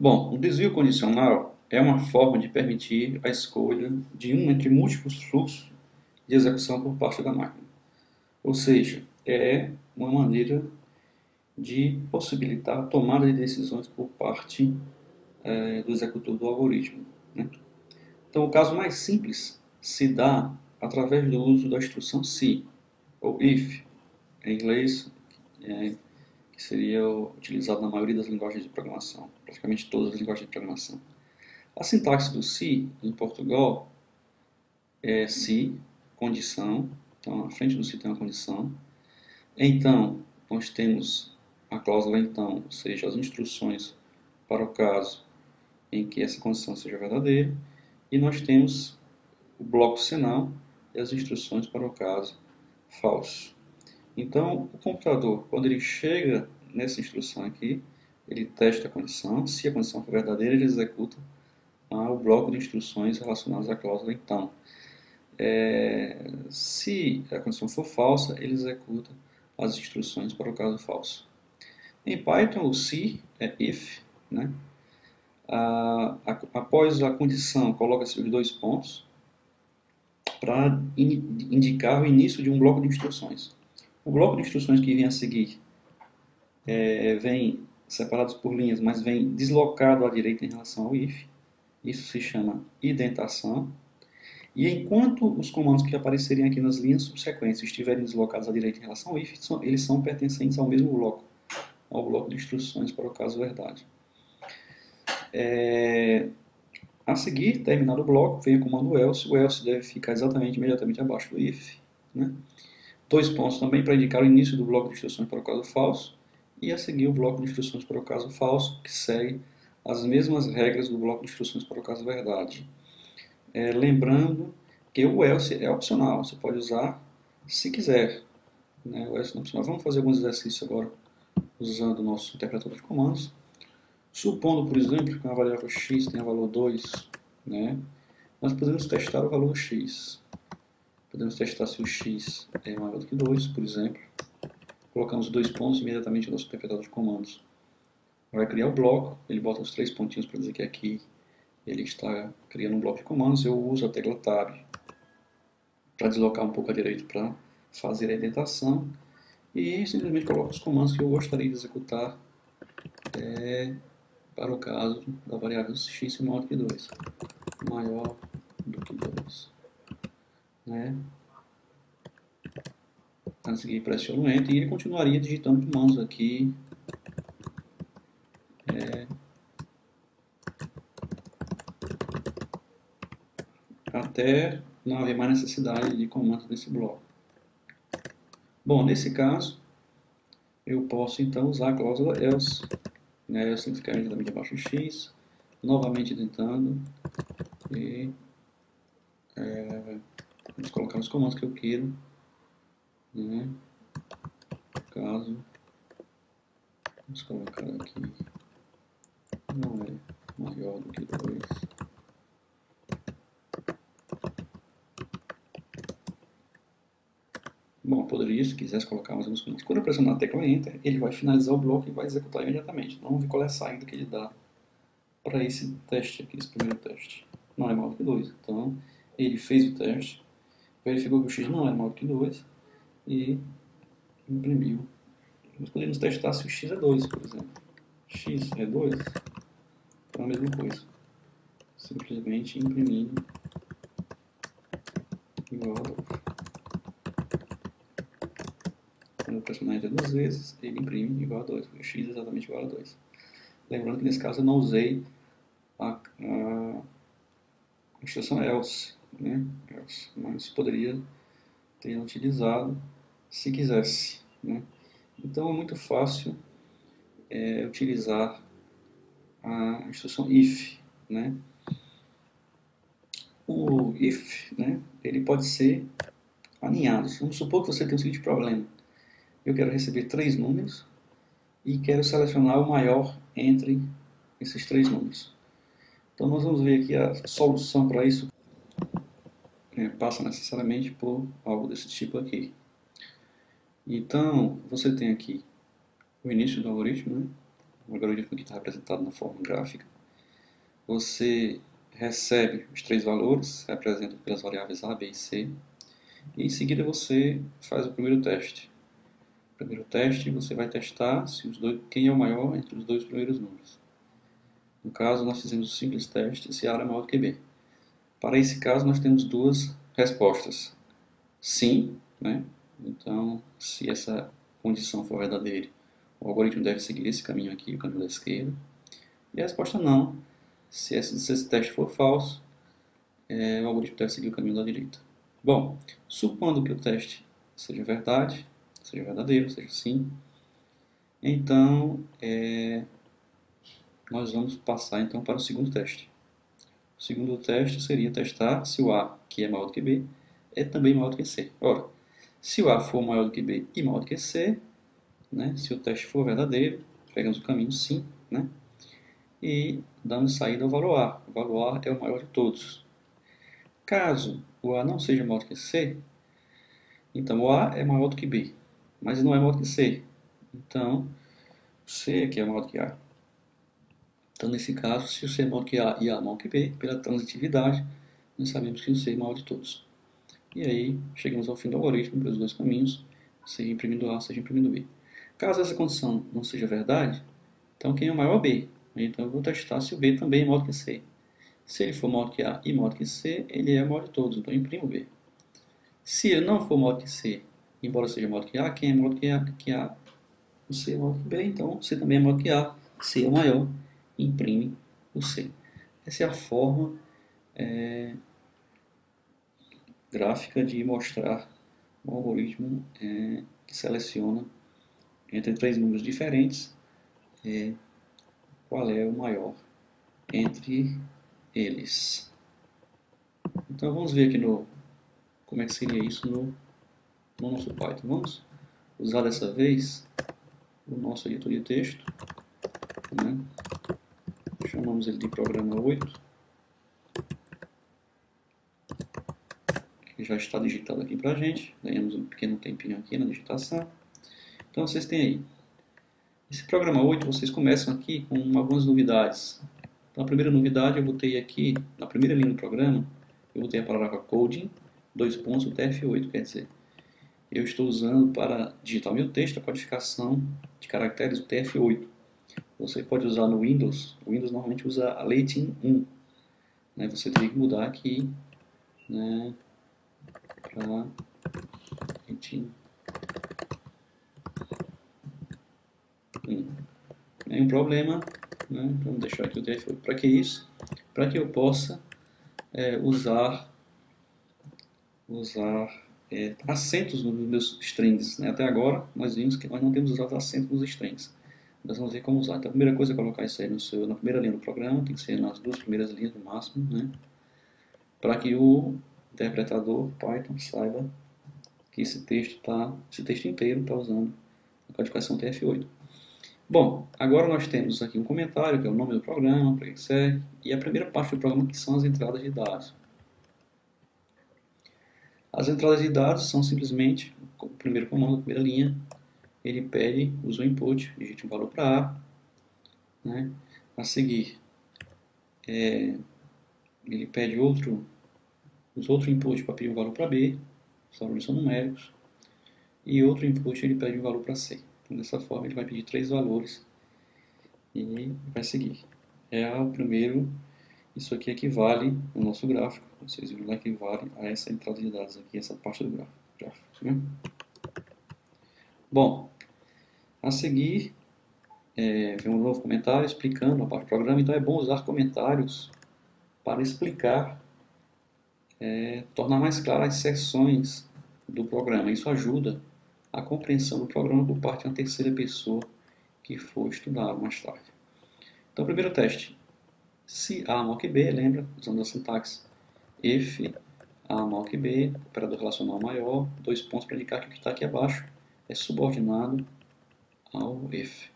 Bom, o desvio condicional é uma forma de permitir a escolha de um entre múltiplos fluxos de execução por parte da máquina. Ou seja, é uma maneira de possibilitar a tomada de decisões por parte do executor do algoritmo, né? Então, o caso mais simples se dá através do uso da instrução se, ou if, em inglês, que seria utilizado na maioria das linguagens de programação, praticamente todas as linguagens de programação. A sintaxe do se, em Portugal, é se, condição, então, à frente do se tem uma condição. Então, nós temos a cláusula então, ou seja, as instruções para o caso em que essa condição seja verdadeira, e nós temos o bloco senão e as instruções para o caso falso. Então, o computador, quando ele chega nessa instrução aqui, ele testa a condição. Se a condição for verdadeira, ele executa o bloco de instruções relacionadas à cláusula então. Se a condição for falsa, ele executa as instruções para o caso falso. Em Python, o se é if, né? Após a condição, coloca-se os dois pontos para indicar o início de um bloco de instruções. O bloco de instruções que vem a seguir vem separados por linhas, mas vem deslocado à direita em relação ao if. Isso se chama indentação. E enquanto os comandos que aparecerem aqui nas linhas subsequentes estiverem deslocados à direita em relação ao if, eles são pertencentes ao mesmo bloco, ao bloco de instruções para o caso verdade. A seguir, terminado o bloco, vem o comando else. O else deve ficar imediatamente abaixo do if, né? Dois pontos também para indicar o início do bloco de instruções para o caso falso. E a seguir o bloco de instruções para o caso falso, que segue as mesmas regras do bloco de instruções para o caso verdade. Lembrando que o else é opcional, você pode usar se quiser, né? O else não é opcional. Vamos fazer alguns exercícios agora usando o nosso interpretador de comandos. Supondo, por exemplo, que uma variável x tenha valor 2, né? Nós podemos testar o valor x. Podemos testar se o x é maior do que 2, por exemplo. Colocamos dois pontos imediatamente no nosso interpretador de comandos. Vai criar o bloco, ele bota os três pontinhos para dizer que aqui ele está criando um bloco de comandos. Eu uso a tecla Tab para deslocar um pouco à direita para fazer a indentação. E simplesmente coloco os comandos que eu gostaria de executar para o caso da variável x maior do que 2. Maior do que 2. Né? A seguir pressiono Enter e ele continuaria digitando comandos aqui. Até não haver mais necessidade de comandos nesse bloco. Bom, nesse caso, eu posso então usar a cláusula else. Else tem que ficar imediatamente abaixo do x, novamente tentando, e vamos colocar os comandos que eu quero, né? Caso, vamos colocar aqui, não é maior do que 2. Bom, poderia, se quisesse, colocar mais alguns comandos. Quando eu pressionar a tecla Enter, ele vai finalizar o bloco e vai executar imediatamente. Então, vamos ver qual é a saída que ele dá para esse teste aqui, esse primeiro teste. Não é maior do que 2. Então, ele fez o teste, verificou que o x não é maior do que 2 e imprimiu. Nós poderíamos testar se o x é 2, por exemplo. X é 2, então é a mesma coisa. Simplesmente imprimindo igual a 2. Quando eu pressionar Enter duas vezes, ele imprime igual a 2, porque o x é exatamente igual a 2. Lembrando que nesse caso eu não usei a instrução else, né? Mas poderia ter utilizado se quisesse, né? Então é muito fácil utilizar a instrução if, né? O if, né, ele pode ser alinhado. Vamos supor que você tem o seguinte problema. Eu quero receber 3 números e quero selecionar o maior entre esses 3 números. Então nós vamos ver aqui a solução para isso. Passa necessariamente por algo desse tipo aqui. Então, você tem aqui o início do algoritmo, né? o algoritmo que está representado na forma gráfica. Você recebe os três valores, representados pelas variáveis A, B e C, e em seguida você faz o primeiro teste. No primeiro teste você vai testar se quem é o maior entre os dois primeiros números. No caso, nós fizemos o simples teste se A é maior do que B. Para esse caso, nós temos duas respostas. Sim, né? Então, se essa condição for verdadeira, o algoritmo deve seguir esse caminho aqui, o caminho da esquerda. E a resposta não. Se esse teste for falso, o algoritmo deve seguir o caminho da direita. Bom, supondo que o teste seja verdade, seja verdadeiro, seja sim, então nós vamos passar então para o segundo teste. O segundo teste seria testar se o A, que é maior do que B, é também maior do que C. Ora, se o A for maior do que B e maior do que C, né, se o teste for verdadeiro, pegamos o caminho sim, né, e damos saída ao valor A. O valor A é o maior de todos. Caso o A não seja maior do que C, então o A é maior do que B, mas não é maior do que C. Então, C aqui é maior do que A. Então, nesse caso, se o C é maior do que A e A é maior do que B, pela transitividade, nós sabemos que o C é maior de todos. E aí, chegamos ao fim do algoritmo pelos dois caminhos, seja imprimindo A, seja imprimindo B. Caso essa condição não seja verdade, então quem é o maior é B. Então eu vou testar se o B também é maior do que C. Se ele for maior do que A e maior do que C, ele é o maior de todos, então eu imprimo B. Se ele não for maior do que C, embora seja maior do que A, quem é maior do que A? O C é maior do que B, então C também é maior do que A, C é o maior, imprime o C. Essa é a forma gráfica de mostrar um algoritmo que seleciona entre três números diferentes qual é o maior entre eles. Então vamos ver aqui como é que seria isso no nosso Python. Vamos usar dessa vez o nosso editor de texto, né? Chamamos ele de programa 8, que já está digitado aqui para a gente. Ganhamos um pequeno tempinho aqui na digitação. Então vocês têm aí. Esse programa 8, vocês começam aqui com algumas novidades. Então a primeira novidade eu botei aqui, na primeira linha do programa, eu botei a palavra coding, dois pontos, o TF8, quer dizer, eu estou usando para digitar o meu texto a codificação de caracteres do TF8. Você pode usar no Windows, o Windows normalmente usa a Latin 1, né? Você teria que mudar aqui, né, para Latin 1. Nenhum problema, né? Vamos deixar aqui o TF8. Para que isso? Para que eu possa usar acentos nos meus strings, né? Até agora nós vimos que nós não temos usado acentos nos strings. Nós vamos ver como usar. Então a primeira coisa é colocar isso aí na primeira linha do programa, tem que ser nas duas primeiras linhas no máximo, né? Para que o interpretador Python saiba que esse texto inteiro está usando a codificação TF8. Bom, agora nós temos aqui um comentário, que é o nome do programa, para que serve, e a primeira parte do programa, que são as entradas de dados. As entradas de dados são simplesmente o primeiro comando, a primeira linha, ele pede, usa o input, digite um valor para A, né? A seguir, ele pede outro input para pedir um valor para B, os valores são numéricos, e outro input ele pede um valor para C. Então, dessa forma, ele vai pedir três valores e vai seguir. O primeiro, isso aqui equivale no nosso gráfico, vocês viram lá, equivale a essa entrada de dados aqui, essa parte do gráfico, né? Bom, a seguir, vem um novo comentário explicando a parte do programa. Então é bom usar comentários para explicar, tornar mais claras as seções do programa. Isso ajuda a compreensão do programa por parte de uma terceira pessoa que for estudar mais tarde. Então, primeiro teste. Se A maior que B, lembra, usando a sintaxe if A maior que B, operador relacional maior, dois pontos para indicar que o que está aqui abaixo é subordinado ao if.